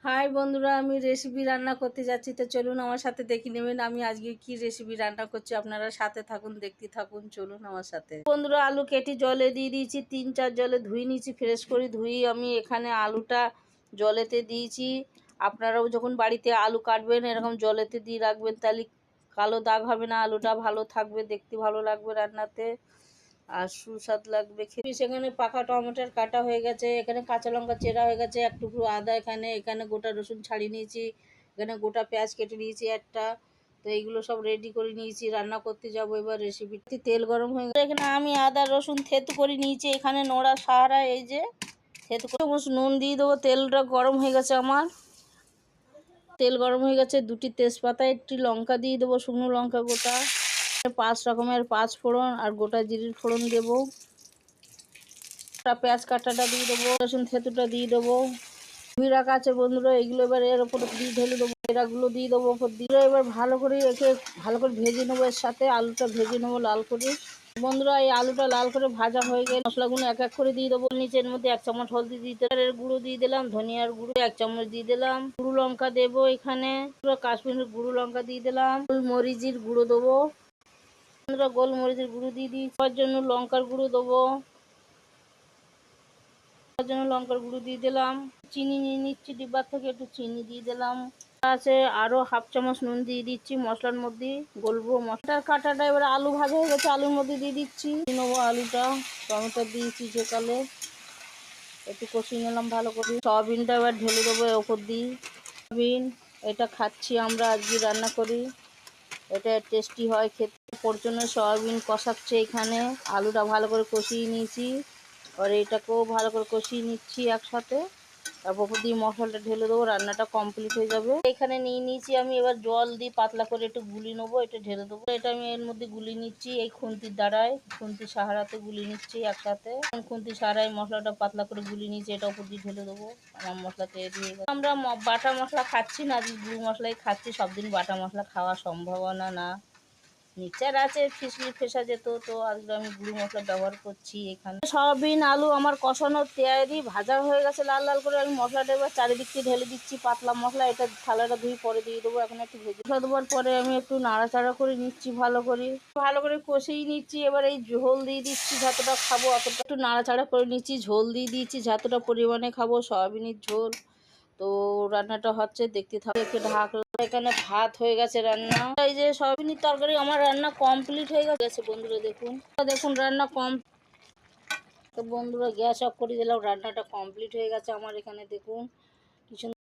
High বন্ধুরা, আমি recipe রান্না করতে যাচ্ছি। তো চলুন আমার সাথে দেখে নেবেন আমি আজকে কি রেসিপি রান্না করছি। আপনারা সাথে থাকুন, দেখতে থাকুন, চলুন আমার সাথে। বন্ধুরা, আলু কেটে জলে দিয়ে দিয়েছি, 3-4 জলে ধুয়ে নিয়েছি, ফ্রেশ করে ধুয়ে আমি এখানে আলুটা জলেতে দিয়েছি। আপনারাও যখন বাড়িতে আলু কাটবেন এরকম জলেতে দিয়ে রাখবেন, তাহলে কালো দাগ হবে না, আলুটা ভালো থাকবে, দেখতে ভালো লাগবে রান্নাতে আর সুস্বাদ লাগবে খেতে। সেখানে পাকা টমেটোর কাটা হয়ে গেছে, এখানে কাঁচা লঙ্কা চেরা হয়ে গেছে, এক টুকরো আদা, এখানে গোটা রসুন ছাড়িয়ে নিয়েছি, এখানে গোটা পেঁয়াজ কেটে নিয়েছি একটা। তো এইগুলো সব রেডি করে নিয়েছি, রান্না করতে যাবো এবার রেসিপিটি। তেল গরম হয়ে গেছে, এখানে আমি আদা রসুন থেতু করে নিয়েছি, এখানে নোড়া সাহারা এই যে থেতু করে নুন দিয়ে দেবো। তেলটা গরম হয়ে গেছে আমার, তেল গরম হয়ে গেছে, 2টি তেজপাতা, 1টি লঙ্কা দিয়ে দেবো, শুকনো লঙ্কা গোটা, 5 রকমের 5 ফোড়ন আর গোটা জিরির ফোড়ন দেবো। পেঁয়াজ কাটাটা দিয়ে দেবো, রসুন থেতুটা দিয়ে দেবো, ধুয়ে রাখা আছে বন্ধুরা, এগুলো এবার এর ওপর দিয়ে ঢেলে দেবো, এরাগুলো দিয়ে দেবো ওপর দিয়ে। এবার ভালো করে রেখে ভালো করে ভেজে নেবো, এর সাথে আলুটা ভেজে নেবো লাল করে। বন্ধুরা, এই আলুটা লাল করে ভাজা হয়ে গেলে মশলাগুলো এক এক করে দিয়ে দেবো। নিচের মধ্যে 1 চামচ হলদি দিতে, এর গুঁড়ো দিয়ে দিলাম, ধনিয়ার গুঁড়ো 1 চামচ দিয়ে দিলাম, গুঁড়ো লঙ্কা দেবো, এখানে কাশ্মীরের গুঁড়ো লঙ্কা দিয়ে দিলাম, গোলমরিচের গুঁড়ো দেবো। বন্ধুরা, গোলমরিচের গুঁড়ো দিয়ে দিই, তার জন্য লঙ্কার গুঁড়ো দেবো, তার জন্য লঙ্কার গুঁড়ো দিয়ে দিলাম, চিনি নিয়ে নিচ্ছি ডিব্বার থেকে, একটু চিনি দিয়ে দিলাম, আছে আরও 1/2 চামচ নুন দিয়ে দিচ্ছি মশলার মধ্যে গলবো। মশলার কাটাটা এবার আলু ভাজা হয়ে গেছে, আলুর মধ্যে দিয়ে দিচ্ছি, নেবো আলুটা, টমেটো দিয়েছি যেকালে, একটু কষিয়ে নিলাম ভালো করে। সয়াবিনটা এবার ঢেলে দেবো ওপর দিয়ে। সয়াবিন এটা খাচ্ছি আমরা আজকে রান্না করি, এটা টেস্টি হয় খেতে। ওর জন্য সয়াবিন কষাচ্ছে, এখানে আলুটা ভালো করে কষিয়ে নিয়েছি, আর এটাকেও ভালো করে কষিয়ে নিচ্ছি একসাথে। তারপর ওপর দিয়ে মশলাটা ঢেলে দেবো, রান্নাটা কমপ্লিট হয়ে যাবে। এখানে নিয়ে নিয়েছি আমি, এবার জল দিয়ে পাতলা করে একটু গুলি নেবো, এটা ঢেলে দেবো। এটা আমি এর মধ্যে গুলি নিচ্ছি, এই খুন্তির দ্বারায়, খুন্তির সাহারাতে গুলি নিচ্ছি একসাথে। খুন্তির সাহারায় মশলাটা পাতলা করে গুলি নিচ্ছি, এটা উপর দিয়ে ঢেলে দেবো। আমার মশলা তৈরি হয়ে গেছে। আমরা বাটা মশলা খাচ্ছি না, আজকে গুঁড়ো মশলাই খাচ্ছি, সব দিন বাটা মশলা খাওয়া সম্ভাবনা না। মিক্সচার আছে, ফিসলি ফেসা যেত, তো আজকে আমি গুঁড়ো মশলা ব্যবহার করছি। এখানে সয়াবিন আলু আমার কষানো তৈরি, ভাজা হয়ে গেছে লাল লাল করে। আমি মশলাটা এবার চারিদিক থেকে ঢেলে দিচ্ছি, পাতলা মশলা, এটা থালাটা ধুয়ে পরে দিয়ে দেবো। এখন একটু ভেজে মশলা দেওয়ার পরে আমি একটু নাড়াচাড়া করে নিচ্ছি, ভালো করে কষিয়ে নিচ্ছি। এবার এই ঝোল দিয়ে দিচ্ছি, যতটা খাবো অতটা, একটু নাড়াচাড়া করে নিচ্ছি, ঝোল দিয়ে দিচ্ছি যতটা পরিমাণে খাবো, সয়াবিনের ঝোল। তো রান্নাটা হচ্ছে, দেখতে থাকো, একটু ঢাকলাম। এখানে ভাত হয়ে গেছে রান্না, এই যে সয়াবিনের তরকারি আমার রান্না কমপ্লিট হয়ে গেছে বন্ধুরা। দেখুন দেখুন রান্না কম। তো বন্ধুরা, গ্যাস অফ করে দিলাম, রান্নাটা কমপ্লিট হয়ে গেছে আমার। এখানে দেখুন কি সুন্দর